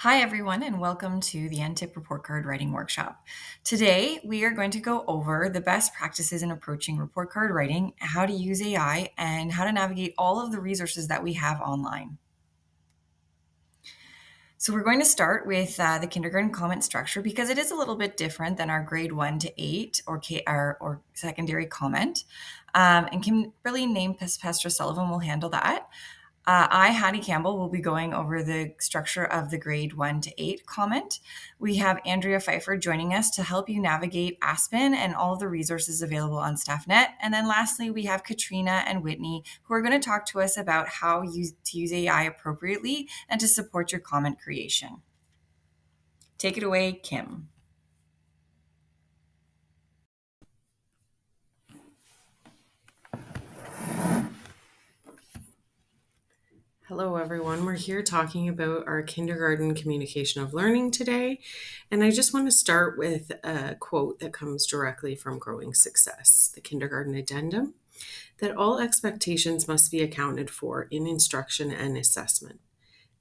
Hi, everyone, and welcome to the NTIP Report Card Writing Workshop. Today, we are going to go over the best practices in approaching report card writing, how to use AI, and how to navigate all of the resources that we have online. So, we're going to start with the kindergarten comment structure because it is a little bit different than our grade 1 to 8 or secondary comment. And Kimberly Name Pestra Sullivan will handle that. Hattie Campbell, will be going over the structure of the grade 1 to 8 comment. We have Andrea Pfeiffer joining us to help you navigate Aspen and all of the resources available on StaffNet. And then lastly, we have Katrina and Whitney, who are going to talk to us about how to use AI appropriately and to support your comment creation. Take it away, Kim. Hello, everyone. We're here talking about our kindergarten communication of learning today. And I just want to start with a quote that comes directly from Growing Success, the kindergarten addendum, that all expectations must be accounted for in instruction and assessment.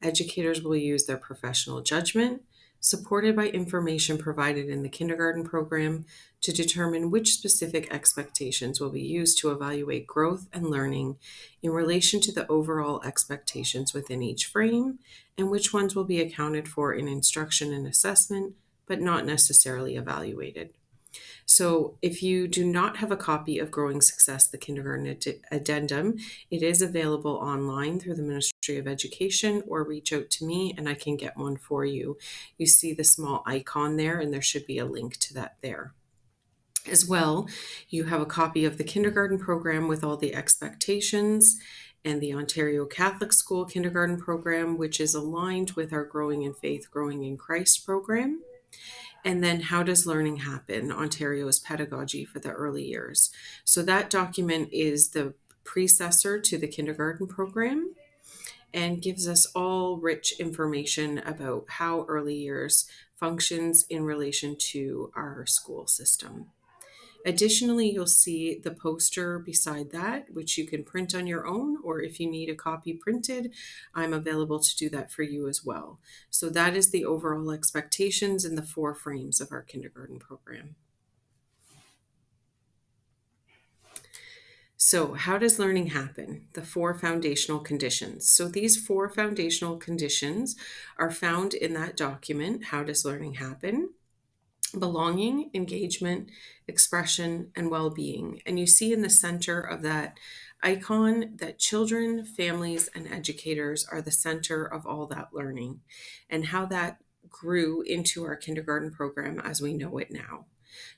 Educators will use their professional judgment, supported by information provided in the kindergarten program, to determine which specific expectations will be used to evaluate growth and learning in relation to the overall expectations within each frame, and which ones will be accounted for in instruction and assessment, but not necessarily evaluated. So, if you do not have a copy of Growing Success, the Kindergarten Addendum, it is available online through the Ministry of Education, or reach out to me and I can get one for you. You see the small icon there, and there should be a link to that there. As well, you have a copy of the kindergarten program with all the expectations and the Ontario Catholic School kindergarten program, which is aligned with our Growing in Faith, Growing in Christ program. And then How Does Learning Happen? Ontario's Pedagogy for the Early Years. So that document is the predecessor to the kindergarten program and gives us all rich information about how early years functions in relation to our school system. Additionally, you'll see the poster beside that, which you can print on your own, or if you need a copy printed, I'm available to do that for you as well. So that is the overall expectations in the 4 frames of our kindergarten program. So, how does learning happen? The 4 foundational conditions. So, these 4 foundational conditions are found in that document, How Does Learning Happen? Belonging, engagement, expression, and well being. And you see in the center of that icon that children, families, and educators are the center of all that learning, and how that grew into our kindergarten program as we know it now.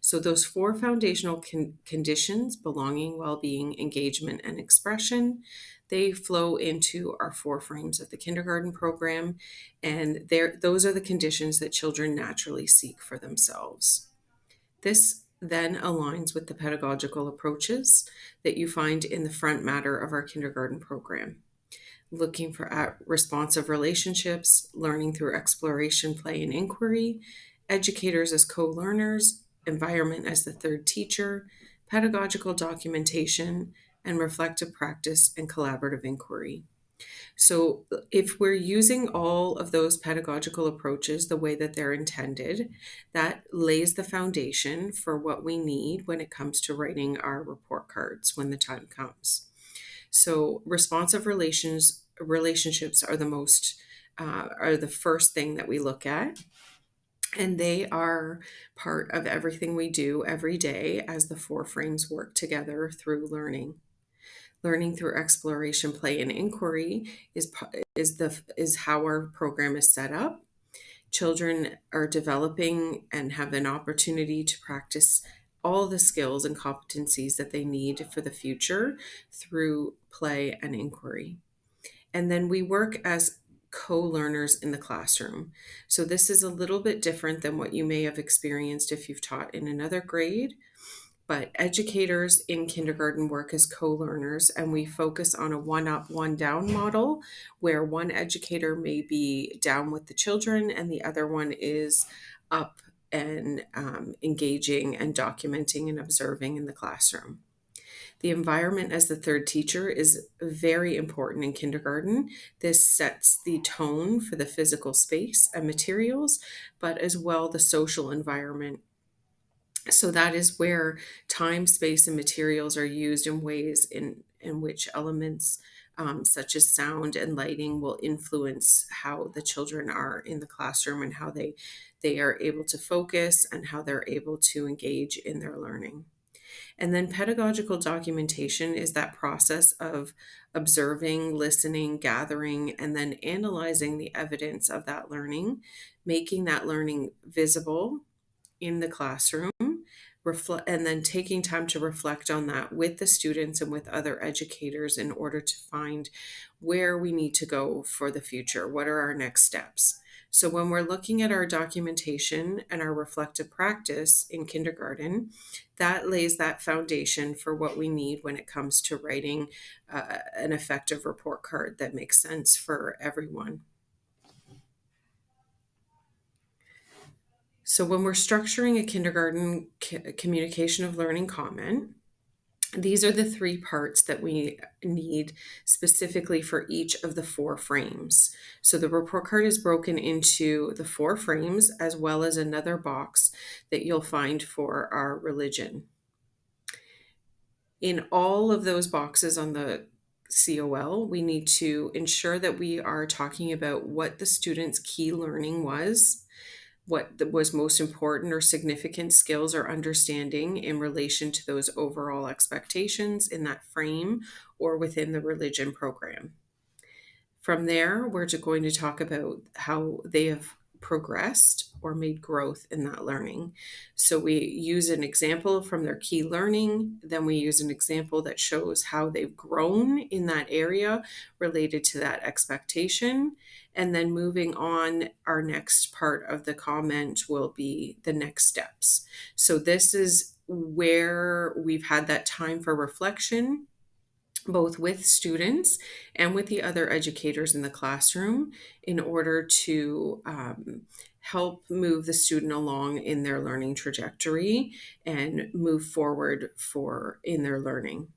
So, those 4 foundational conditions, belonging, well being, engagement, and expression, they flow into our 4 frames of the kindergarten program, and those are the conditions that children naturally seek for themselves. This then aligns with the pedagogical approaches that you find in the front matter of our kindergarten program. Looking for responsive relationships, learning through exploration, play, and inquiry, educators as co-learners, environment as the third teacher, pedagogical documentation, and reflective practice and collaborative inquiry. So, if we're using all of those pedagogical approaches the way that they're intended, that lays the foundation for what we need when it comes to writing our report cards when the time comes. So, responsive relationships are the first thing that we look at. And they are part of everything we do every day as the 4 frames work together through learning. Learning through exploration, play, and inquiry is how our program is set up. Children are developing and have an opportunity to practice all the skills and competencies that they need for the future through play and inquiry. And then we work as co-learners in the classroom. So this is a little bit different than what you may have experienced if you've taught in another grade. But educators in kindergarten work as co-learners, and we focus on a one up, one down model where one educator may be down with the children and the other one is up and engaging and documenting and observing in the classroom. The environment as the third teacher is very important in kindergarten. This sets the tone for the physical space and materials, but as well the social environment. So that is where time, space, and materials are used in ways in which elements such as sound and lighting will influence how the children are in the classroom and how they are able to focus and how they're able to engage in their learning. And then pedagogical documentation is that process of observing, listening, gathering, and then analyzing the evidence of that learning, making that learning visible in the classroom, and then taking time to reflect on that with the students and with other educators in order to find where we need to go for the future. What are our next steps? So, when we're looking at our documentation and our reflective practice in kindergarten, that lays that foundation for what we need when it comes to writing an effective report card that makes sense for everyone. So, when we're structuring a kindergarten communication of learning comment, these are the three parts that we need specifically for each of the four frames. So, the report card is broken into the four frames as well as another box that you'll find for our religion. In all of those boxes on the COL, we need to ensure that we are talking about what the student's key learning was, was most important or significant skills or understanding in relation to those overall expectations in that frame or within the religion program. From there, we're going to talk about how they have progressed or made growth in that learning. So we use an example from their key learning, then we use an example that shows how they've grown in that area related to that expectation. And then moving on, our next part of the comment will be the next steps. So this is where we've had that time for reflection both with students and with the other educators in the classroom in order to help move the student along in their learning trajectory and move forward in their learning.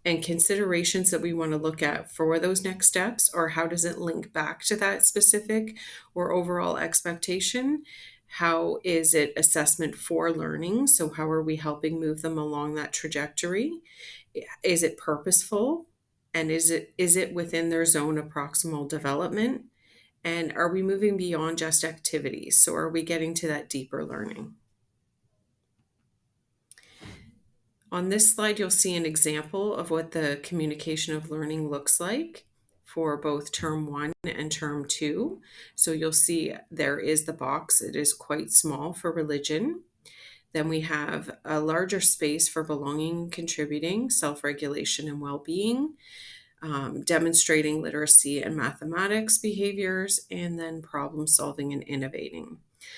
And considerations that we want to look at for those next steps, or how does it link back to that specific or overall expectation? How is it assessment for learning? So how are we helping move them along that trajectory? Is it purposeful? And is it within their zone of proximal development? And are we moving beyond just activities? So are we getting to that deeper learning? On this slide, you'll see an example of what the communication of learning looks like for both term 1 and term 2. So you'll see there is the box. It is quite small for religion. Then we have a larger space for belonging, contributing, self-regulation, and well-being, demonstrating literacy and mathematics behaviors, and then problem solving and innovating.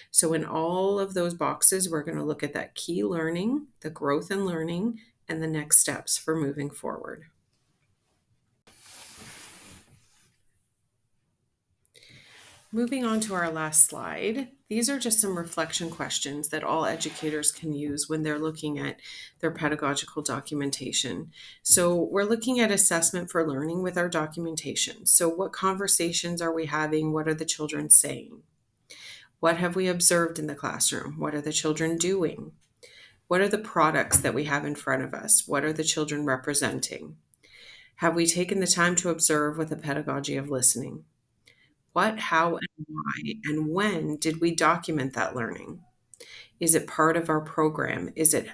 So in all of those boxes, we're going to look at that key learning, the growth in learning, and the next steps for moving forward. Moving on to our last slide, these are just some reflection questions that all educators can use when they're looking at their pedagogical documentation. So we're looking at assessment for learning with our documentation. So what conversations are we having? What are the children saying? What have we observed in the classroom? What are the children doing? What are the products that we have in front of us? What are the children representing? Have we taken the time to observe with a pedagogy of listening? What, how, and why, and when did we document that learning? Is it part of our program?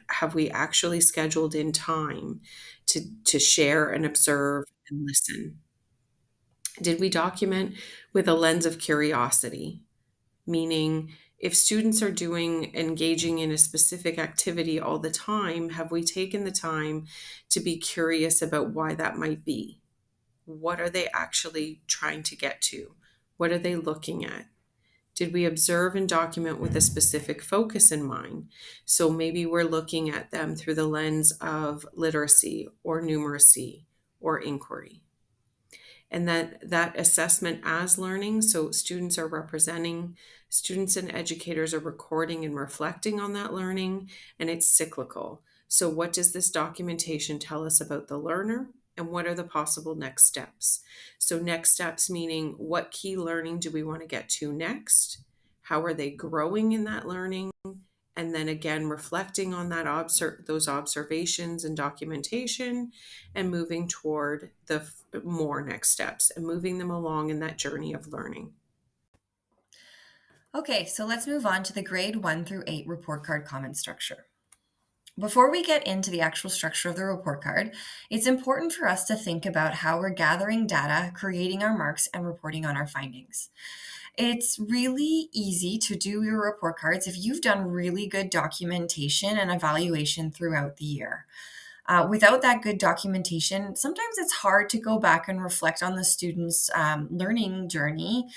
Have we actually scheduled in time to share and observe and listen? Did we document with a lens of curiosity? Meaning, if students are engaging in a specific activity all the time, have we taken the time to be curious about why that might be? What are they actually trying to get to? What are they looking at? Did we observe and document with a specific focus in mind? So maybe we're looking at them through the lens of literacy or numeracy or inquiry. And that assessment as learning, so students are representing, students and educators are recording and reflecting on that learning, and it's cyclical. So, what does this documentation tell us about the learner? And what are the possible next steps? So, next steps meaning what key learning do we want to get to next? How are they growing in that learning? And then again, reflecting on those observations and documentation, and moving toward the more next steps and moving them along in that journey of learning. Okay, so let's move on to the grade 1 through 8 report card comment structure. Before we get into the actual structure of the report card, it's important for us to think about how we're gathering data, creating our marks, and reporting on our findings. It's really easy to do your report cards if you've done really good documentation and evaluation throughout the year. Without that good documentation, sometimes it's hard to go back and reflect on the student's learning journey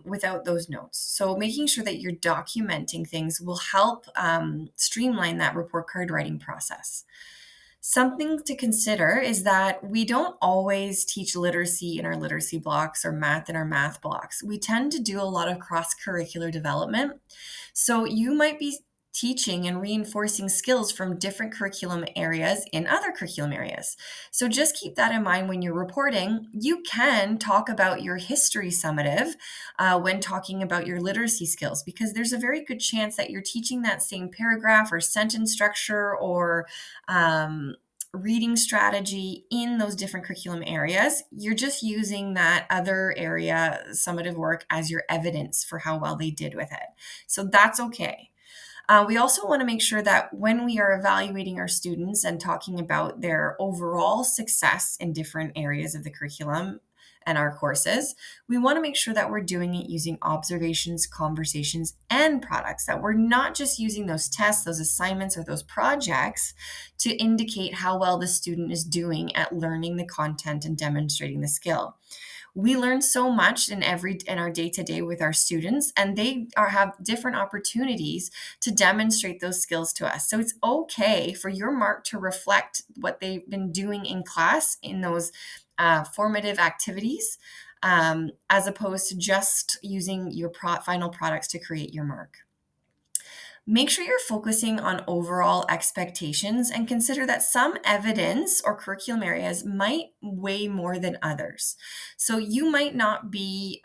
without those notes. So, making sure that you're documenting things will help streamline that report card writing process. Something to consider is that we don't always teach literacy in our literacy blocks or math in our math blocks. We tend to do a lot of cross curricular development. So you might be teaching and reinforcing skills from different curriculum areas in other curriculum areas. So just keep that in mind when you're reporting. You can talk about your history summative when talking about your literacy skills, because there's a very good chance that you're teaching that same paragraph or sentence structure or reading strategy in those different curriculum areas. You're just using that other area summative work as your evidence for how well they did with it. So that's okay. We also want to make sure that when we are evaluating our students and talking about their overall success in different areas of the curriculum and our courses, we want to make sure that we're doing it using observations, conversations, and products, that we're not just using those tests, those assignments, or those projects to indicate how well the student is doing at learning the content and demonstrating the skill. We learn so much in our day-to-day with our students, and they have different opportunities to demonstrate those skills to us. So it's okay for your mark to reflect what they've been doing in class in those formative activities, as opposed to just using your final products to create your mark. Make sure you're focusing on overall expectations and consider that some evidence or curriculum areas might weigh more than others. So you might not be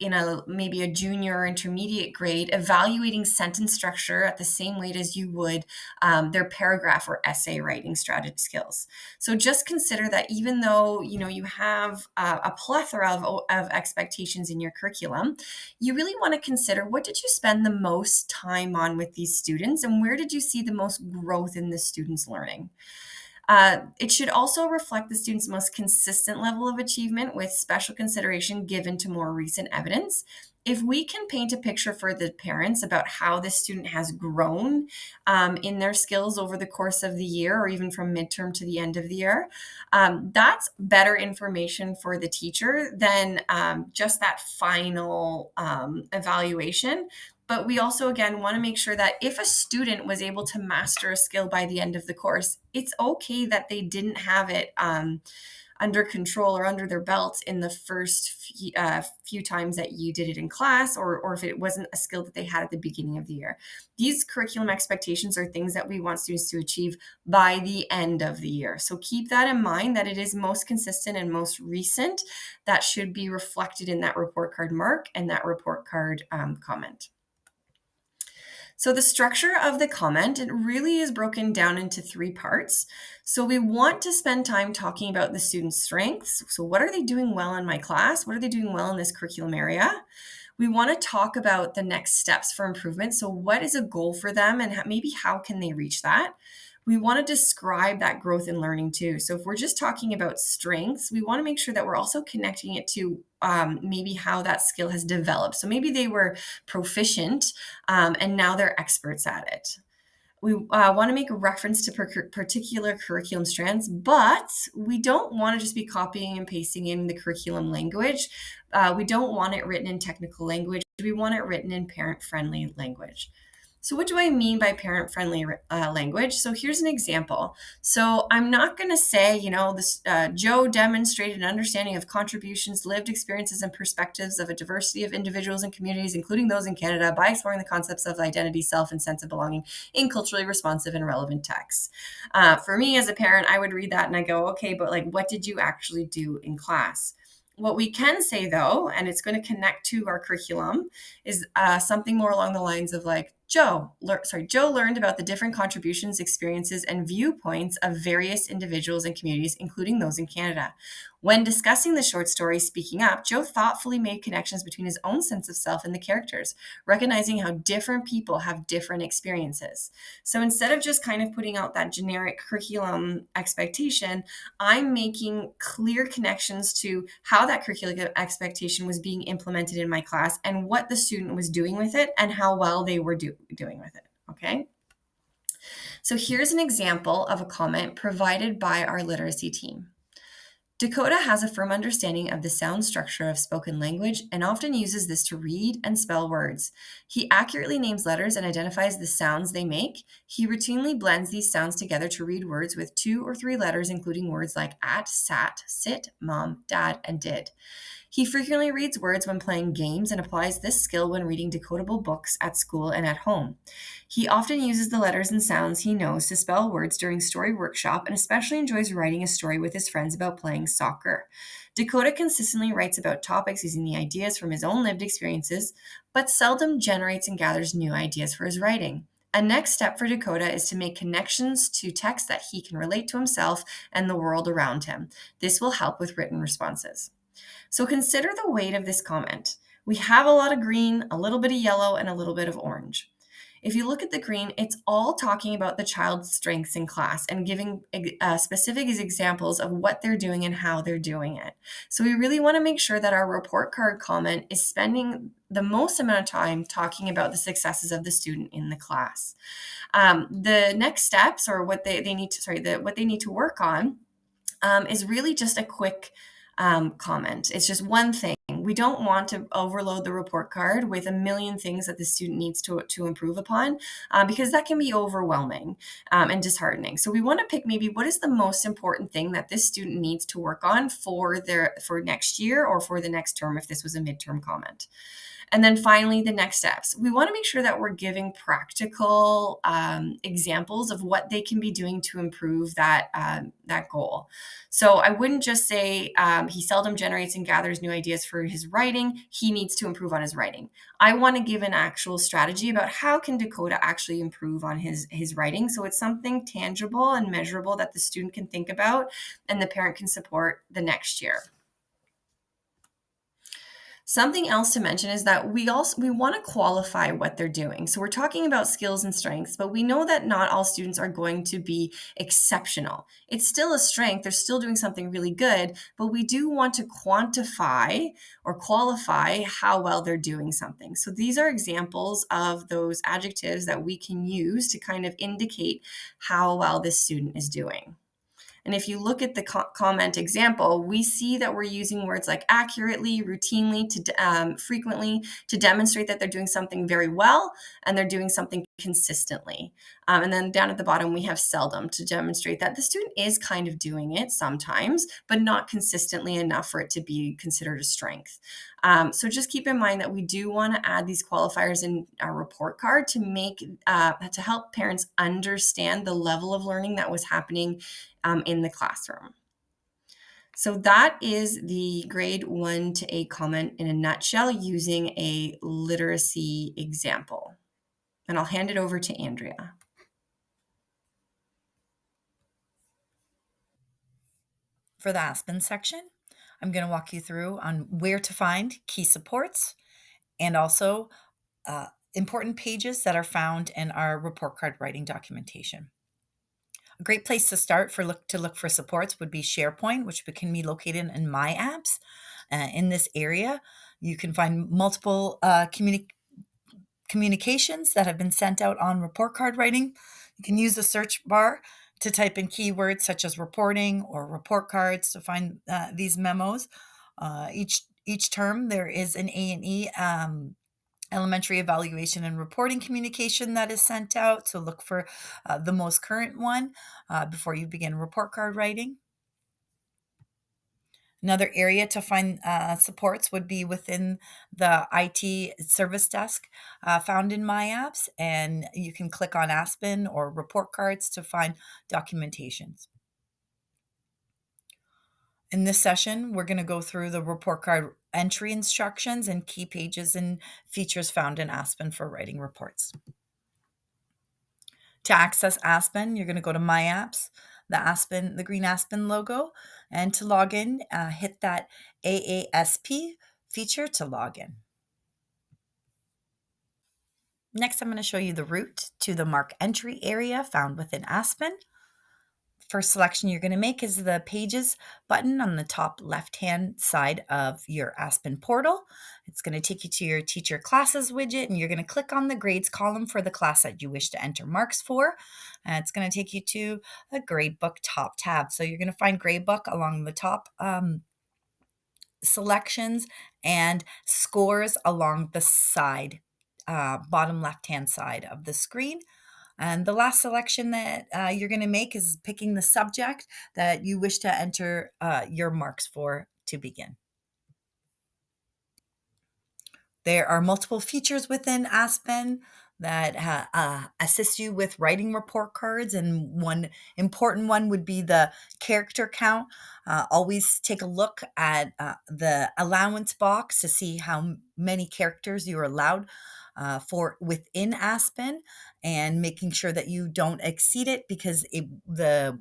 in maybe a junior or intermediate grade evaluating sentence structure at the same weight as you would their paragraph or essay writing strategy skills. So just consider that even though you have a plethora of expectations in your curriculum, you really want to consider, what did you spend the most time on with these students, and where did you see the most growth in the students' learning? It should also reflect the student's most consistent level of achievement, with special consideration given to more recent evidence. If we can paint a picture for the parents about how the student has grown in their skills over the course of the year, or even from midterm to the end of the year, that's better information for the teacher than just that final evaluation. But we also, again, want to make sure that if a student was able to master a skill by the end of the course, it's okay that they didn't have it under control or under their belt in the first few times that you did it in class, or if it wasn't a skill that they had at the beginning of the year. These curriculum expectations are things that we want students to achieve by the end of the year. So keep that in mind, that it is most consistent and most recent that should be reflected in that report card mark and that report card comment. So the structure of the comment, it really is broken down into 3 parts. So we want to spend time talking about the student's strengths. So what are they doing well in my class? What are they doing well in this curriculum area? We want to talk about the next steps for improvement. So what is a goal for them, and maybe how can they reach that? We want to describe that growth in learning too. So if we're just talking about strengths, we want to make sure that we're also connecting it to maybe how that skill has developed. So maybe they were proficient and now they're experts at it. We want to make a reference to particular curriculum strands, but we don't want to just be copying and pasting in the curriculum language. We don't want it written in technical language. We want it written in parent-friendly language. So, what do I mean by parent friendly language? So, here's an example. So, I'm not going to say, this Joe demonstrated an understanding of contributions, lived experiences, and perspectives of a diversity of individuals and communities, including those in Canada, by exploring the concepts of identity, self, and sense of belonging in culturally responsive and relevant texts. For me as a parent, I would read that and I go, okay, but like, what did you actually do in class? What we can say though, and it's going to connect to our curriculum, is something more along the lines of like Joe learned about the different contributions, experiences, and viewpoints of various individuals and communities, including those in Canada. When discussing the short story Speaking Up, Joe thoughtfully made connections between his own sense of self and the characters, recognizing how different people have different experiences. So instead of just kind of putting out that generic curriculum expectation, I'm making clear connections to how that curriculum expectation was being implemented in my class and what the student was doing with it and how well they were doing with it. Okay. So here's an example of a comment provided by our literacy team. Dakota has a firm understanding of the sound structure of spoken language and often uses this to read and spell words. He accurately names letters and identifies the sounds they make. He routinely blends these sounds together to read words with 2 or 3 letters, including words like at, sat, sit, mom, dad, and did. He frequently reads words when playing games and applies this skill when reading decodable books at school and at home. He often uses the letters and sounds he knows to spell words during story workshop and especially enjoys writing a story with his friends about playing soccer. Dakota consistently writes about topics using the ideas from his own lived experiences, but seldom generates and gathers new ideas for his writing. A next step for Dakota is to make connections to text that he can relate to himself and the world around him. This will help with written responses. So consider the weight of this comment. We have a lot of green, a little bit of yellow, and a little bit of orange. If you look at the green, it's all talking about the child's strengths in class and giving specific examples of what they're doing and how they're doing it. So we really want to make sure that our report card comment is spending the most amount of time talking about the successes of the student in the class. The next steps, or what they need to, what they need to work on, is really just a quick comment. It's just one thing. We don't want to overload the report card with a million things that the student needs to improve upon, because that can be overwhelming and disheartening. So we want to pick maybe what is the most important thing that this student needs to work on for next year or for the next term if this was a midterm comment. And then finally, the next steps. We want to make sure that we're giving practical examples of what they can be doing to improve that goal. So I wouldn't just say he seldom generates and gathers new ideas for his writing. He needs to improve on his writing. I want to give an actual strategy about how can Dakota actually improve on his writing. So it's something tangible and measurable that the student can think about and the parent can support the next year. Something else to mention is that we want to qualify what they're doing. So we're talking about skills and strengths, but we know that not all students are going to be exceptional. It's still a strength, they're still doing something really good, but we do want to quantify or qualify how well they're doing something. So these are examples of those adjectives that we can use to kind of indicate how well this student is doing. And if you look at the comment example, we see that we're using words like accurately, routinely, frequently to demonstrate that they're doing something very well and they're doing something consistently. And then down at the bottom, we have seldom to demonstrate that the student is kind of doing it sometimes, but not consistently enough for it to be considered a strength. So just keep in mind that we do want to add these qualifiers in our report card to help parents understand the level of learning that was happening in the classroom. So that is the grade 1 to 8 comment in a nutshell using a literacy example. And I'll hand it over to Andrea. For the Aspen section, I'm going to walk you through on where to find key supports and also important pages that are found in our report card writing documentation. A great place to start to look for supports would be SharePoint, which can be located in My Apps. In this area, you can find multiple communications that have been sent out on report card writing. You can use the search bar to type in keywords such as reporting or report cards to find these memos. Each term there is an A&E elementary evaluation and reporting communication that is sent out. So look for the most current one before you begin report card writing. Another area to find supports would be within the IT service desk found in My Apps, and you can click on Aspen or report cards to find documentations. In this session, we're going to go through the report card entry instructions and key pages and features found in Aspen for writing reports. To access Aspen, you're going to go to My Apps, the green Aspen logo, and to log in, hit that AASP feature to log in. Next, I'm going to show you the route to the Mark Entry area found within Aspen. First selection you're going to make is the Pages button on the top left-hand side of your Aspen portal. It's going to take you to your Teacher Classes widget, and you're going to click on the Grades column for the class that you wish to enter marks for. It's going to take you to a Gradebook top tab. So you're going to find Gradebook along the top selections and scores along the side, bottom left-hand side of the screen. And the last selection that you're going to make is picking the subject that you wish to enter your marks for to begin. There are multiple features within Aspen that assist you with writing report cards, and one important one would be the character count. Always take a look at the allowance box to see how many characters you're allowed for within Aspen, and making sure that you don't exceed it, because the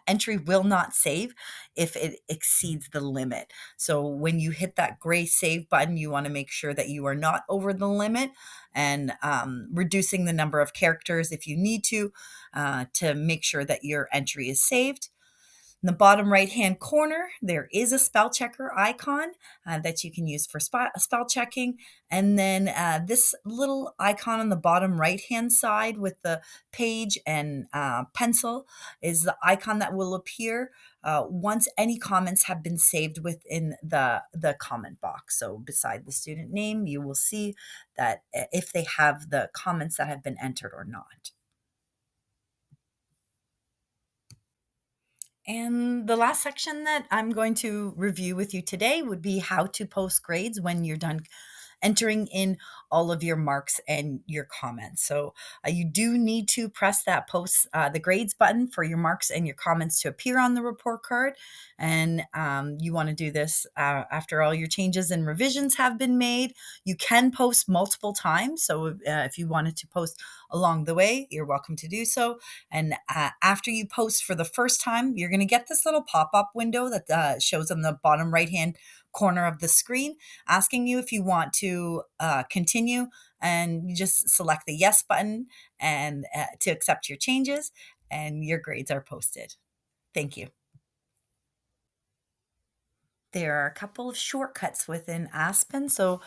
entry will not save if it exceeds the limit. So when you hit that gray save button, you want to make sure that you are not over the limit, and reducing the number of characters if you need to make sure that your entry is saved. In the bottom right-hand corner, there is a spell checker icon that you can use for spell checking. And then this little icon on the bottom right-hand side with the page and pencil is the icon that will appear once any comments have been saved within the comment box. So beside the student name, you will see that if they have the comments that have been entered or not. And the last section that I'm going to review with you today would be how to post grades when you're done entering in all of your marks and your comments. So you do need to press that post the grades button for your marks and your comments to appear on the report card. And you want to do this after all your changes and revisions have been made. You can post multiple times. So if you wanted to post along the way, you're welcome to do so. And after you post for the first time, you're going to get this little pop-up window that shows on the bottom right-hand corner of the screen, asking you if you want to continue, and you just select the yes button and to accept your changes, and your grades are posted. Thank you. There are a couple of shortcuts within Aspen. So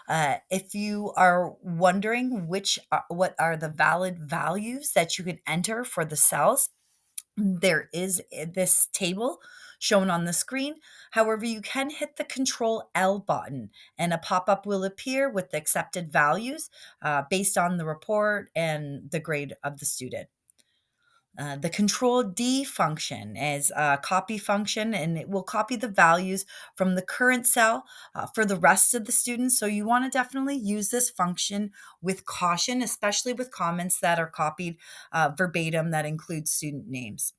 if you are wondering what are the valid values that you can enter for the cells, there is this table shown on the screen. However, you can hit the Control L button and a pop-up will appear with the accepted values based on the report and the grade of the student. The Control D function is a copy function, and it will copy the values from the current cell for the rest of the students. So you want to definitely use this function with caution, especially with comments that are copied verbatim that include student names.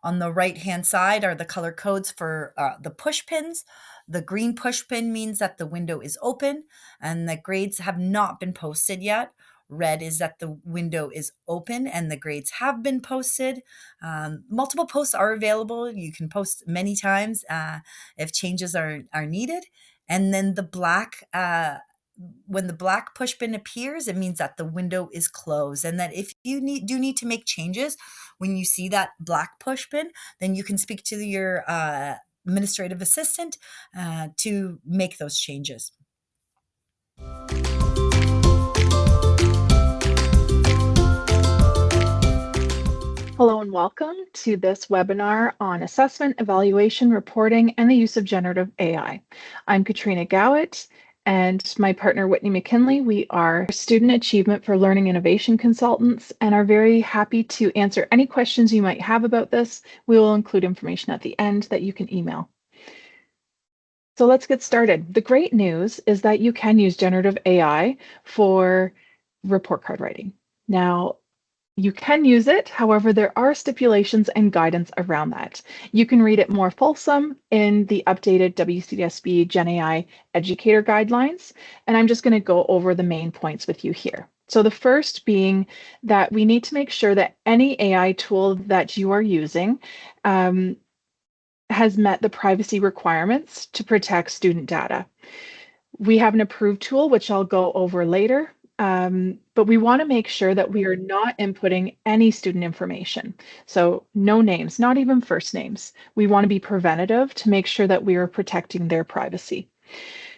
On the right-hand side are the color codes for the push pins. The green push pin means that the window is open and the grades have not been posted yet. Red is that the window is open and the grades have been posted. Multiple posts are available. You can post many times if changes are needed. And then the black, when the black push pin appears, it means that the window is closed, and that if you do need to make changes when you see that black push pin, then you can speak to your administrative assistant to make those changes. Hello and welcome to this webinar on assessment, evaluation, reporting, and the use of generative AI. I'm Katrina Gowett, and my partner, Whitney McKinley. We are Student Achievement for Learning Innovation Consultants and are very happy to answer any questions you might have about this. We will include information at the end that you can email. So let's get started. The great news is that you can use generative AI for report card writing. Now, you can use it, however, there are stipulations and guidance around that. You can read it more fulsome in the updated WCSB Gen AI Educator Guidelines, and I'm just going to go over the main points with you here. So the first being that we need to make sure that any AI tool that you are using has met the privacy requirements to protect student data. We have an approved tool, which I'll go over later, but we want to make sure that we are not inputting any student information. So no names, not even first names. We want to be preventative to make sure that we are protecting their privacy.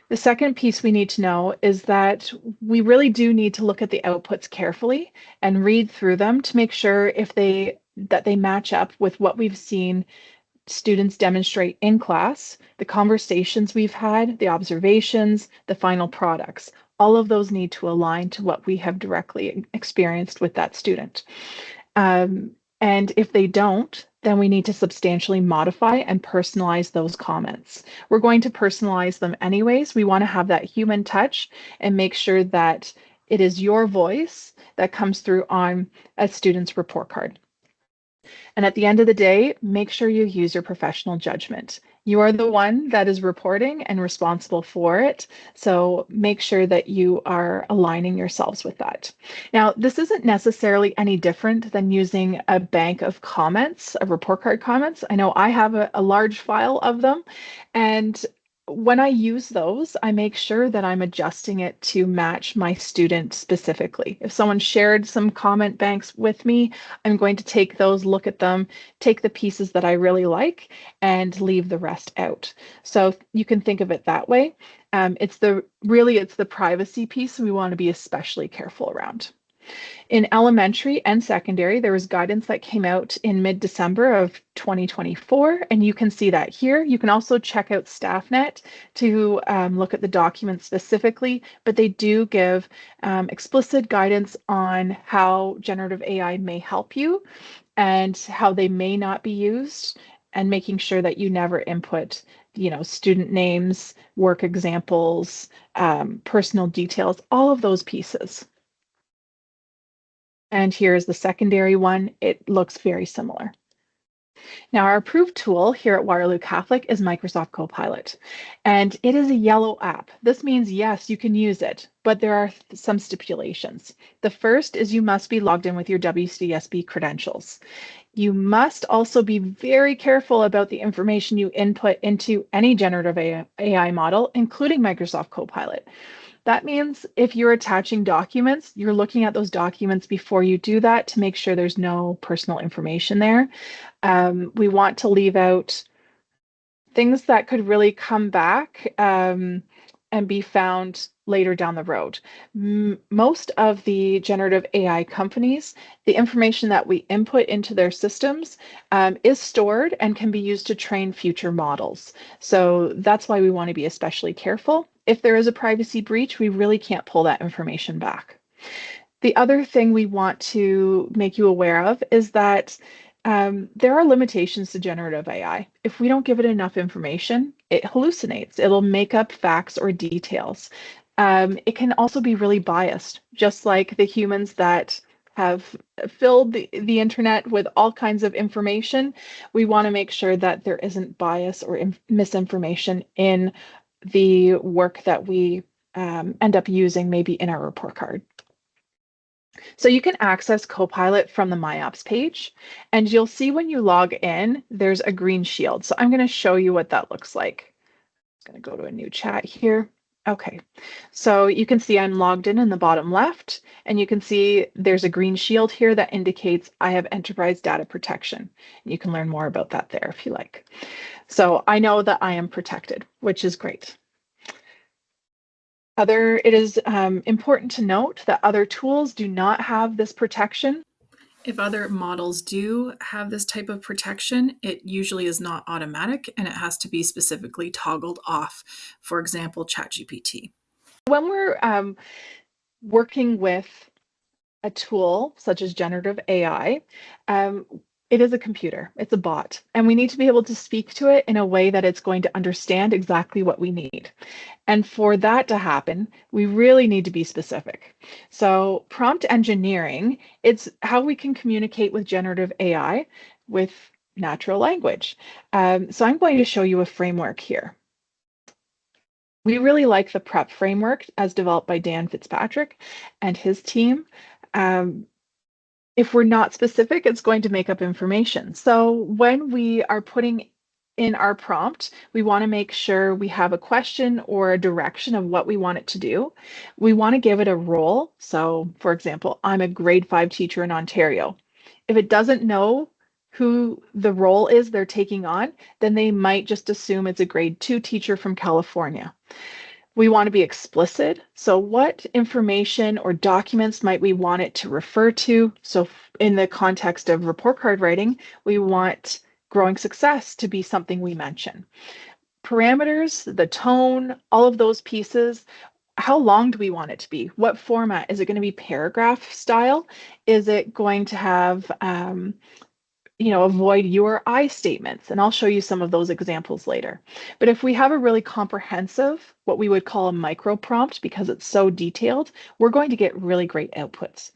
The second piece we need to know is that we really do need to look at the outputs carefully and read through them to make sure that they match up with what we've seen students demonstrate in class, the conversations we've had, the observations, the final products. All of those need to align to what we have directly experienced with that student. And if they don't, then we need to substantially modify and personalize those comments. We're going to personalize them anyways. We want to have that human touch and make sure that it is your voice that comes through on a student's report card. And at the end of the day, make sure you use your professional judgment. You are the one that is reporting and responsible for it. So make sure that you are aligning yourselves with that. Now, this isn't necessarily any different than using a bank of comments, of report card comments. I know I have a large file of them, and when I use those, I make sure that I'm adjusting it to match my student specifically. If someone shared some comment banks with me, I'm going to take those, look at them, take the pieces that I really like, and leave the rest out. So you can think of it that way. It's the privacy piece we want to be especially careful around. In elementary and secondary, there was guidance that came out in mid-December of 2024, and you can see that here. You can also check out StaffNet to look at the document specifically, but they do give explicit guidance on how generative AI may help you and how they may not be used, and making sure that you never input student names, work examples, personal details, all of those pieces. And here's the secondary one. It looks very similar. Now, our approved tool here at Waterloo Catholic is Microsoft Copilot, and it is a yellow app. This means, yes, you can use it, but there are some stipulations. The first is you must be logged in with your WCSB credentials. You must also be very careful about the information you input into any generative AI model, including Microsoft Copilot. That means if you're attaching documents, you're looking at those documents before you do that to make sure there's no personal information there. We want to leave out things that could really come back and be found later down the road. Most of the generative AI companies, the information that we input into their systems is stored and can be used to train future models. So that's why we want to be especially careful. If there is a privacy breach, we really can't pull that information back. The other thing we want to make you aware of is that there are limitations to generative AI. If we don't give it enough information, it hallucinates. It'll make up facts or details. It can also be really biased, just like the humans that have filled the internet with all kinds of information. We want to make sure that there isn't bias or misinformation in the work that we end up using maybe in our report card. So you can access Copilot from the My Apps page, and you'll see when you log in, there's a green shield. So I'm going to show you what that looks like. I'm going to go to a new chat here. Okay, so you can see I'm logged in the bottom left, and you can see there's a green shield here that indicates I have enterprise data protection. You can learn more about that there if you like. So I know that I am protected, which is great. It is important to note that other tools do not have this protection. If other models do have this type of protection, it usually is not automatic and it has to be specifically toggled off. For example, ChatGPT. When we're working with a tool such as generative AI, um, it is a computer, it's a bot, and we need to be able to speak to it in a way that it's going to understand exactly what we need. And for that to happen, we really need to be specific. So, prompt engineering, it's how we can communicate with generative AI with natural language. So, I'm going to show you a framework here. We really like the PrEP framework as developed by Dan Fitzpatrick and his team. Um, if we're not specific, it's going to make up information. So when we are putting in our prompt, we want to make sure we have a question or a direction of what we want it to do. We want to give it a role. So, for example, I'm a grade 5 teacher in Ontario. If it doesn't know who the role is they're taking on, then they might just assume it's a grade 2 teacher from California. We want to be explicit. So, what information or documents might we want it to refer to? So, in the context of report card writing, we want growing success to be something we mention. Parameters, the tone, all of those pieces. How long do we want it to be? What format? Is it going to be paragraph style? Is it going to have avoid your I statements. And I'll show you some of those examples later. But if we have a really comprehensive, what we would call a micro prompt, because it's so detailed, we're going to get really great outputs.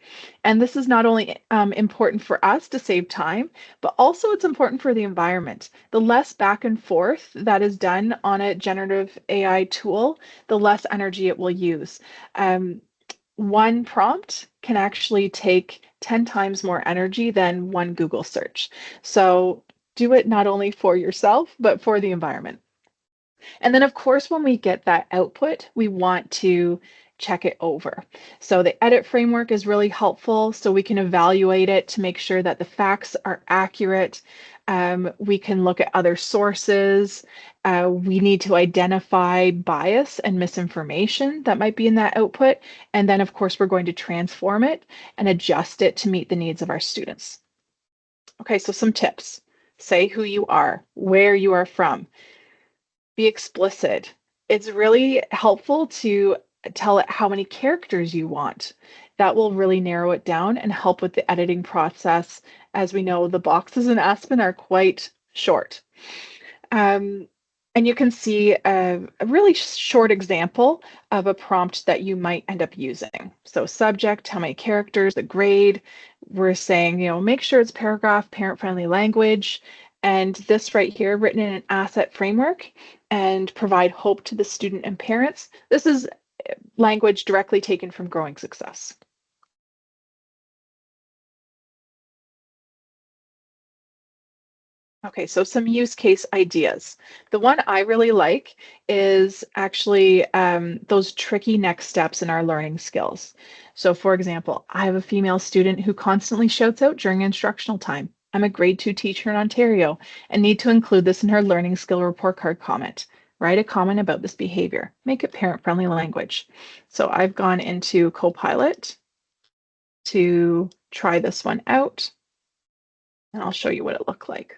And this is not only important for us to save time, but also it's important for the environment. The less back and forth that is done on a generative AI tool, the less energy it will use. One prompt can actually take 10 times more energy than one Google search. So do it not only for yourself, but for the environment. And then, of course, when we get that output, we want to check it over. So the edit framework is really helpful so we can evaluate it to make sure that the facts are accurate. We can look at other sources. We need to identify bias and misinformation that might be in that output. And then, of course, we're going to transform it and adjust it to meet the needs of our students. Okay, so some tips. Say who you are, where you are from. Be explicit. It's really helpful to tell it how many characters you want. That will really narrow it down and help with the editing process. As we know, the boxes in Aspen are quite short. And you can see a really short example of a prompt that you might end up using. So subject, how many characters, the grade. We're saying, make sure it's paragraph, parent-friendly language. And this right here, written in an asset framework and provide hope to the student and parents. This is language directly taken from Growing Success. Okay, so some use case ideas. The one I really like is actually those tricky next steps in our learning skills. So for example, I have a female student who constantly shouts out during instructional time. I'm a grade 2 teacher in Ontario and need to include this in her learning skill report card comment. Write a comment about this behavior. Make it parent-friendly language. So I've gone into Copilot to try this one out, and I'll show you what it looked like.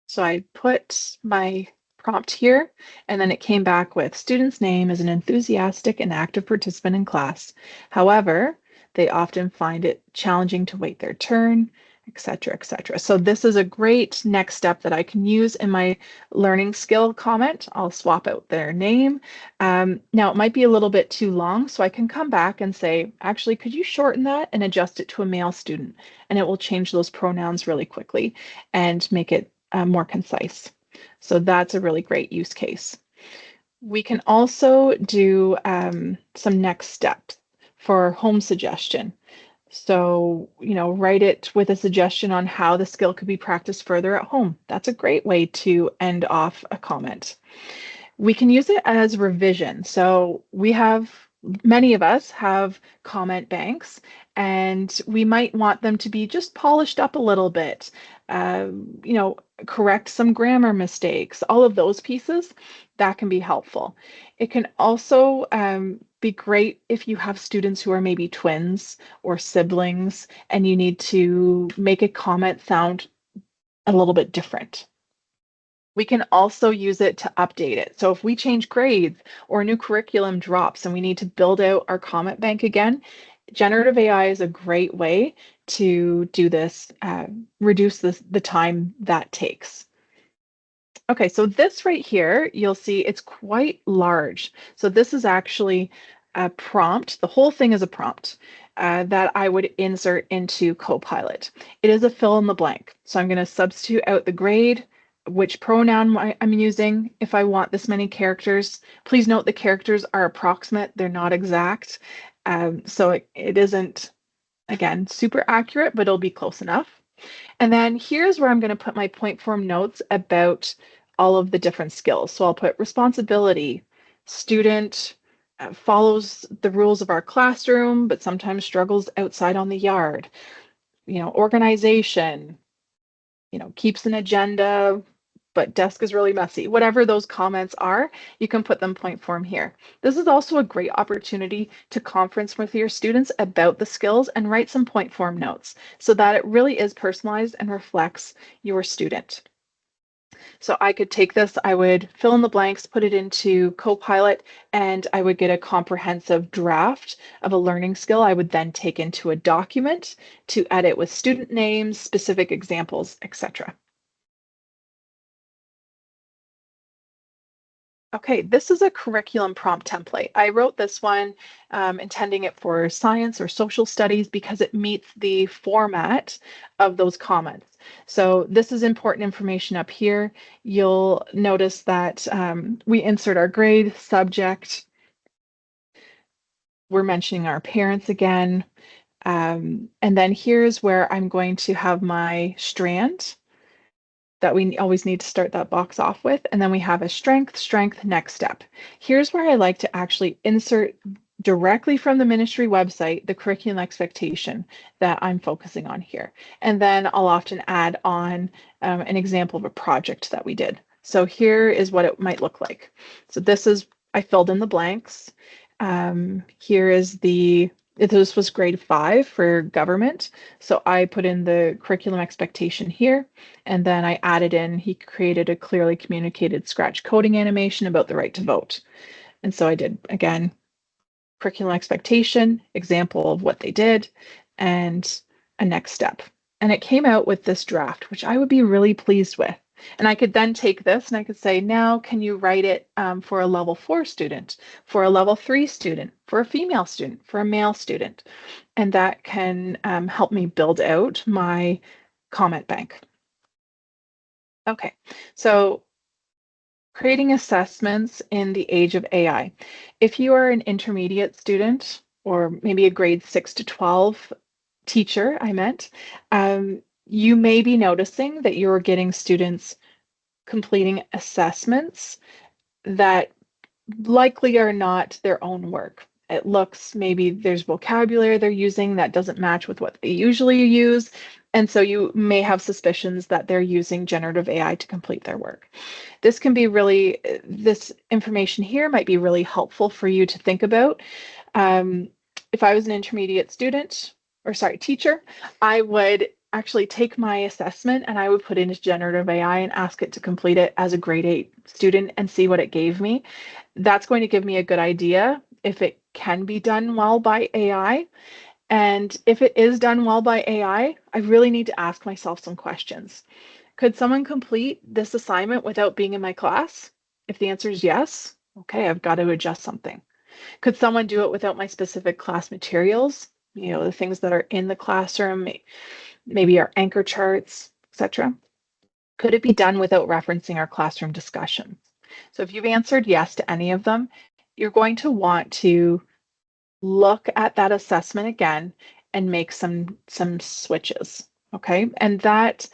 So I put my prompt here, and then it came back with student's name is an enthusiastic and active participant in class. However, they often find it challenging to wait their turn, etc., etc. So this is a great next step that I can use in my learning skill comment. I'll swap out their name. Now it might be a little bit too long, so I can come back and say, actually, could you shorten that and adjust it to a male student? And it will change those pronouns really quickly and make it more concise. So that's a really great use case. We can also do some next steps for home suggestion. So, write it with a suggestion on how the skill could be practiced further at home. That's a great way to end off a comment. We can use it as revision. So many of us have comment banks, and we might want them to be just polished up a little bit, correct some grammar mistakes, all of those pieces, that can be helpful. It can also be great if you have students who are maybe twins or siblings, and you need to make a comment sound a little bit different. We can also use it to update it. So if we change grades or a new curriculum drops and we need to build out our comment bank again, generative AI is a great way to do this, reduce the time that takes. Okay, so this right here, you'll see it's quite large. So this is actually a prompt. The whole thing is a prompt that I would insert into Copilot. It is a fill in the blank. So I'm going to substitute out the grade, which pronoun I'm using if I want this many characters. Please note the characters are approximate. They're not exact. So it isn't, again, super accurate, but it'll be close enough. And then here's where I'm going to put my point form notes about all of the different skills. So I'll put responsibility, student follows the rules of our classroom, but sometimes struggles outside on the yard. Organization, keeps an agenda, but desk is really messy. Whatever those comments are, you can put them point form here. This is also a great opportunity to conference with your students about the skills and write some point form notes so that it really is personalized and reflects your student. So I could take this, I would fill in the blanks, put it into Copilot, and I would get a comprehensive draft of a learning skill I would then take into a document to edit with student names, specific examples, etc. Okay, this is a curriculum prompt template. I wrote this one intending it for science or social studies because it meets the format of those comments. So this is important information up here. You'll notice that we insert our grade, subject. We're mentioning our parents again. And then here's where I'm going to have my strand that we always need to start that box off with. And then we have a strength, next step. Here's where I like to actually insert directly from the ministry website the curriculum expectation that I'm focusing on here. And then I'll often add on an example of a project that we did. So here is what it might look like. So this is, I filled in the blanks. Here is this was grade 5 for government. So I put in the curriculum expectation here, and then I added in, he created a clearly communicated Scratch coding animation about the right to vote. And so I did, again, curriculum expectation, example of what they did, and a next step. And it came out with this draft, which I would be really pleased with. And I could then take this and I could say, now can you write it for a level 4 student, for a level 3 student, for a female student, for a male student? And that can help me build out my comment bank. Okay, so creating assessments in the age of AI. If you are an intermediate student or maybe a grade 6 to 12 teacher, you may be noticing that you're getting students completing assessments that likely are not their own work. It looks, maybe there's vocabulary they're using that doesn't match with what they usually use. And so you may have suspicions that they're using generative AI to complete their work. This information here might be really helpful for you to think about. If I was an intermediate teacher, I would actually take my assessment and I would put it into generative AI and ask it to complete it as a grade 8 student and see what it gave me. That's going to give me a good idea if it can be done well by AI. And if it is done well by AI, I really need to ask myself some questions. Could someone complete this assignment without being in my class? If the answer is yes, okay, I've got to adjust something. Could someone do it without my specific class materials? The things that are in the classroom, maybe our anchor charts, etc. Could it be done without referencing our classroom discussions? So if you've answered yes to any of them, you're going to want to look at that assessment again and make some switches, okay? And that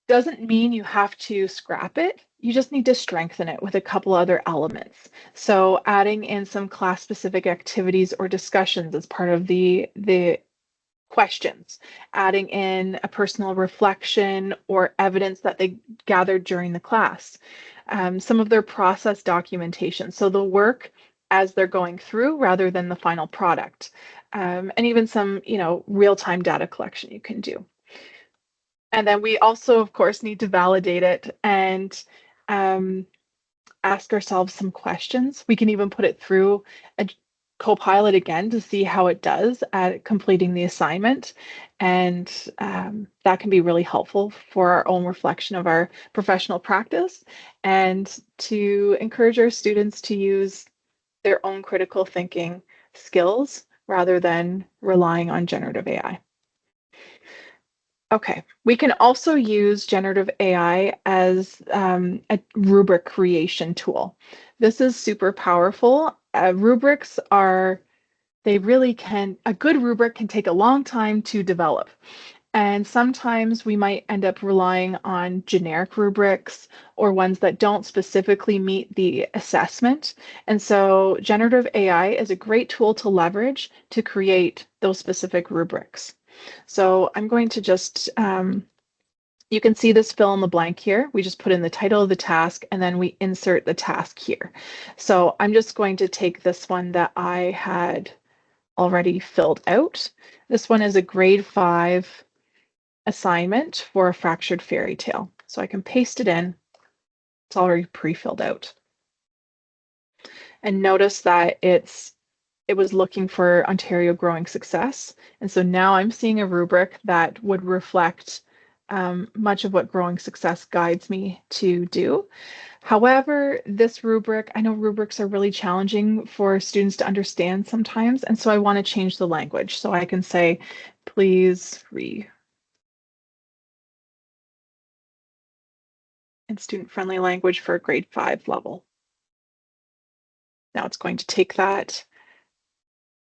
doesn't mean you have to scrap it. You just need to strengthen it with a couple other elements. So adding in some class-specific activities or discussions as part of the questions, adding in a personal reflection or evidence that they gathered during the class, some of their process documentation. So the work as they're going through rather than the final product, and even some, real-time data collection you can do. And then we also, of course, need to validate it and ask ourselves some questions. We can even put it through a Copilot again to see how it does at completing the assignment. And that can be really helpful for our own reflection of our professional practice and to encourage our students to use their own critical thinking skills rather than relying on generative AI. Okay, we can also use generative AI as a rubric creation tool. This is super powerful. Rubrics are, they really can, a good rubric can take a long time to develop. And sometimes we might end up relying on generic rubrics or ones that don't specifically meet the assessment. And so generative AI is a great tool to leverage to create those specific rubrics. So I'm going to just, you can see this fill in the blank here. We just put in the title of the task and then we insert the task here. So I'm just going to take this one that I had already filled out. This one is a grade 5 assignment for a fractured fairy tale. So I can paste it in. It's already pre-filled out. And notice that it was looking for Ontario Growing Success. And so now I'm seeing a rubric that would reflect much of what Growing Success guides me to do. However, this rubric, I know rubrics are really challenging for students to understand sometimes, and so I want to change the language. So I can say, please read in student-friendly language for a grade 5 level. Now it's going to take that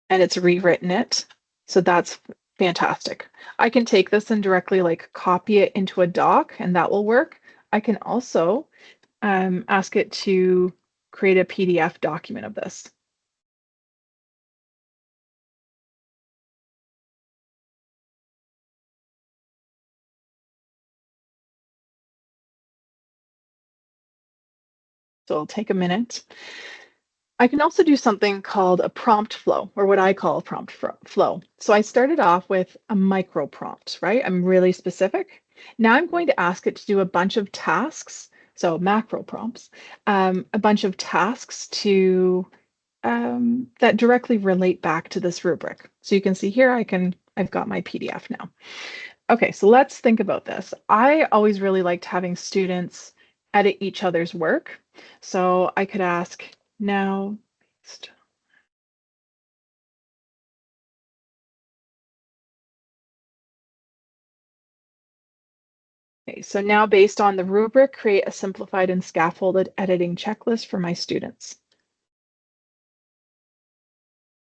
and it's rewritten it. So that's fantastic. I can take this and directly like copy it into a doc and that will work. I can also ask it to create a PDF document of this. So it'll take a minute. I can also do something called a prompt flow, or what I call a prompt flow. So I started off with a micro prompt, right? I'm really specific. Now I'm going to ask it to do a bunch of tasks, so macro prompts, a bunch of tasks to that directly relate back to this rubric. So you can see here, I've got my PDF now. Okay, so let's think about this. I always really liked having students edit each other's work. So I could ask, now, okay, so now based on the rubric, create a simplified and scaffolded editing checklist for my students.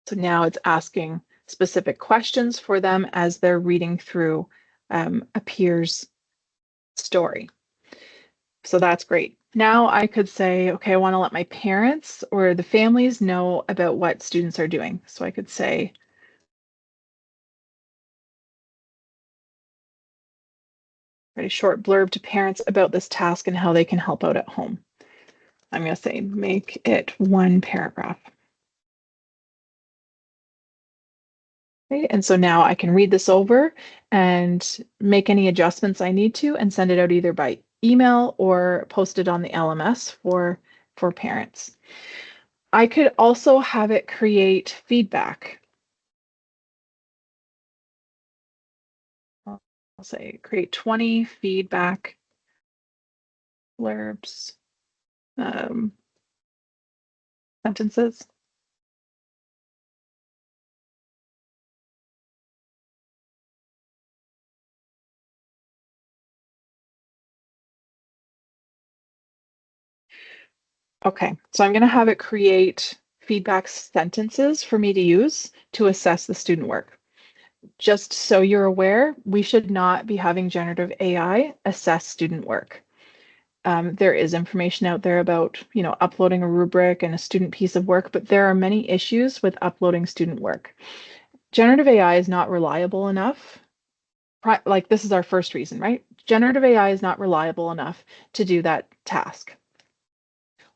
So now it's asking specific questions for them as they're reading through a peer's story. So that's great. Now I could say, okay, I want to let my parents or the families know about what students are doing. So I could say, write a short blurb to parents about this task and how they can help out at home. I'm going to say, make it 1 paragraph. Okay, and so now I can read this over and make any adjustments I need to and send it out either by email or post it on the LMS for parents. I could also have it create feedback. I'll say create 20 feedback blurbs, sentences. Okay, so I'm going to have it create feedback sentences for me to use to assess the student work. Just so you're aware, we should not be having generative AI assess student work. There is information out there about, uploading a rubric and a student piece of work, but there are many issues with uploading student work. Generative AI is not reliable enough. Like this is our first reason, right? Generative AI is not reliable enough to do that task.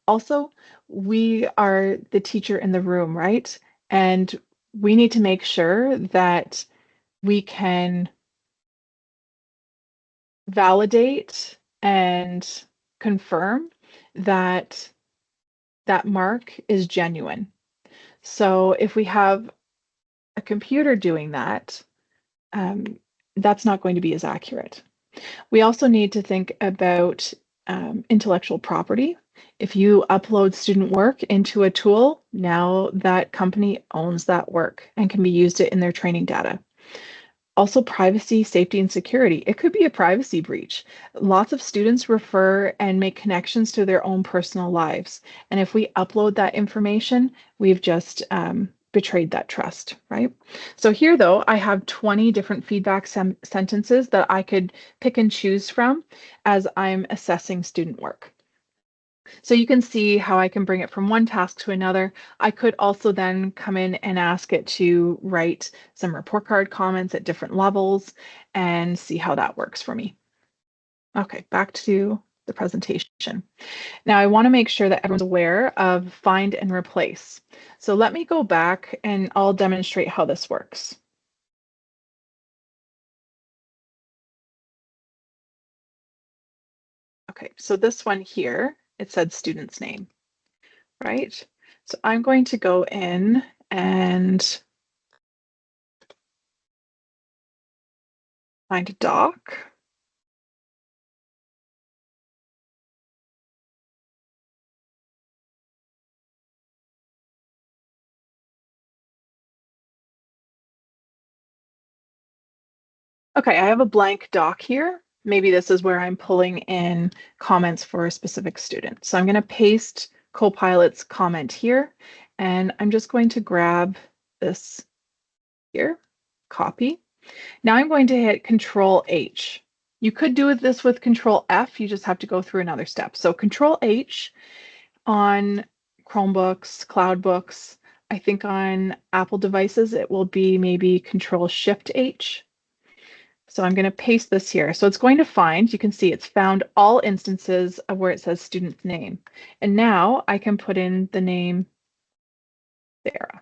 Also, we are the teacher in the room, right? And we need to make sure that we can validate and confirm that that mark is genuine. So if we have a computer doing that, that's not going to be as accurate. We also need to think about intellectual property. If you upload student work into a tool, now that company owns that work and can be used in their training data. Also, privacy, safety, and security. It could be a privacy breach. Lots of students refer and make connections to their own personal lives. And if we upload that information, we've just betrayed that trust, right? So here, though, I have 20 different feedback sentences that I could pick and choose from as I'm assessing student work. So you can see how I can bring it from one task to another. I could also then come in and ask it to write some report card comments at different levels and see how that works for me. Okay, back to the presentation. Now I want to make sure that everyone's aware of find and replace. So let me go back and I'll demonstrate how this works. Okay, so this one here, it said student's name, right? So I'm going to go in and find a doc. Okay, I have a blank doc here. Maybe this is where I'm pulling in comments for a specific student. So I'm going to paste Copilot's comment here, and I'm just going to grab this here, copy. Now I'm going to hit Control H. You could do this with Control F, you just have to go through another step. So Control H on Chromebooks, Cloudbooks. I think on Apple devices, it will be maybe Control Shift H. So I'm going to paste this here. So it's going to find, you can see it's found all instances of where it says student's name. And now I can put in the name Sarah.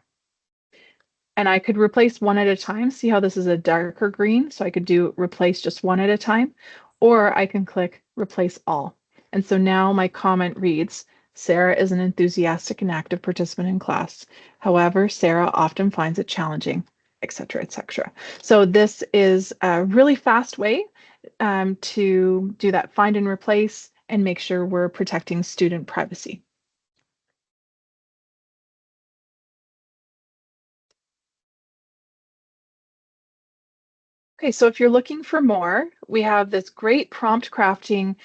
And I could replace one at a time. See how this is a darker green? So I could do replace just one at a time, or I can click replace all. And so now my comment reads, Sarah is an enthusiastic and active participant in class. However, Sarah often finds it challenging, etc., etc. So this is a really fast way to do that find and replace and make sure we're protecting student privacy. Okay, so if you're looking for more, we have this great prompt crafting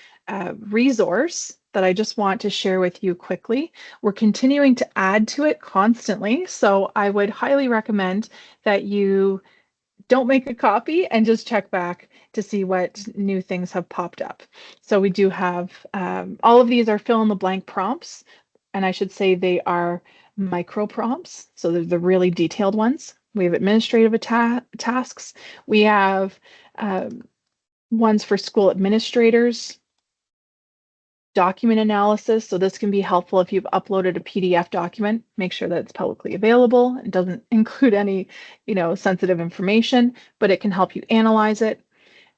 resource that I just want to share with you quickly. We're continuing to add to it constantly, so I would highly recommend that you don't make a copy and just check back to see what new things have popped up. So we do have, all of these are fill in the blank prompts, and I should say they are micro prompts, so they're the really detailed ones. We have administrative tasks. We have ones for school administrators, document analysis. So this can be helpful if you've uploaded a PDF document, make sure that it's publicly available. It doesn't include any, sensitive information, but it can help you analyze it.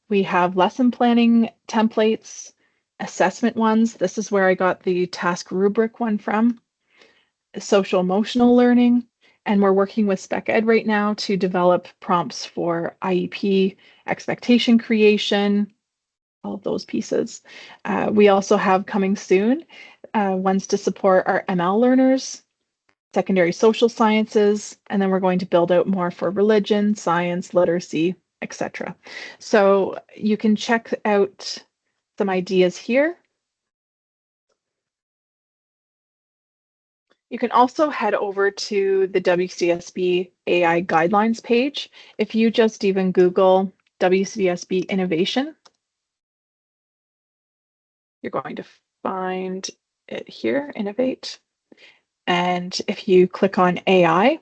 We have lesson planning templates, assessment ones. This is where I got the task rubric one from, social emotional learning. And we're working with Spec Ed right now to develop prompts for IEP, expectation creation, all of those pieces. We also have coming soon ones to support our ML learners, secondary social sciences, and then we're going to build out more for religion, science, literacy, etc. So you can check out some ideas here. You can also head over to the WCSB AI guidelines page. If you just even Google WCSB innovation, you're going to find it here, innovate. And if you click on AI,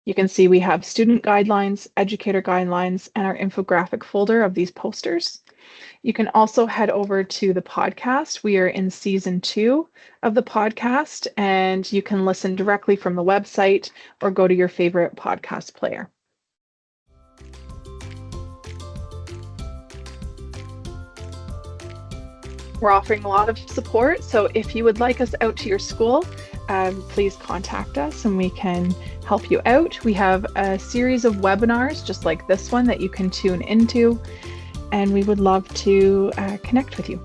you can see we have student guidelines, educator guidelines, and our infographic folder of these posters. You can also head over to the podcast. We are in season 2 of the podcast, and you can listen directly from the website or go to your favorite podcast player. We're offering a lot of support. So if you would like us out to your school, please contact us and we can help you out. We have a series of webinars just like this one that you can tune into, and we would love to connect with you.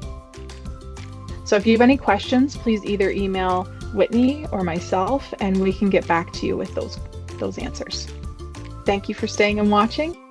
So if you have any questions, please either email Whitney or myself and we can get back to you with those answers. Thank you for staying and watching.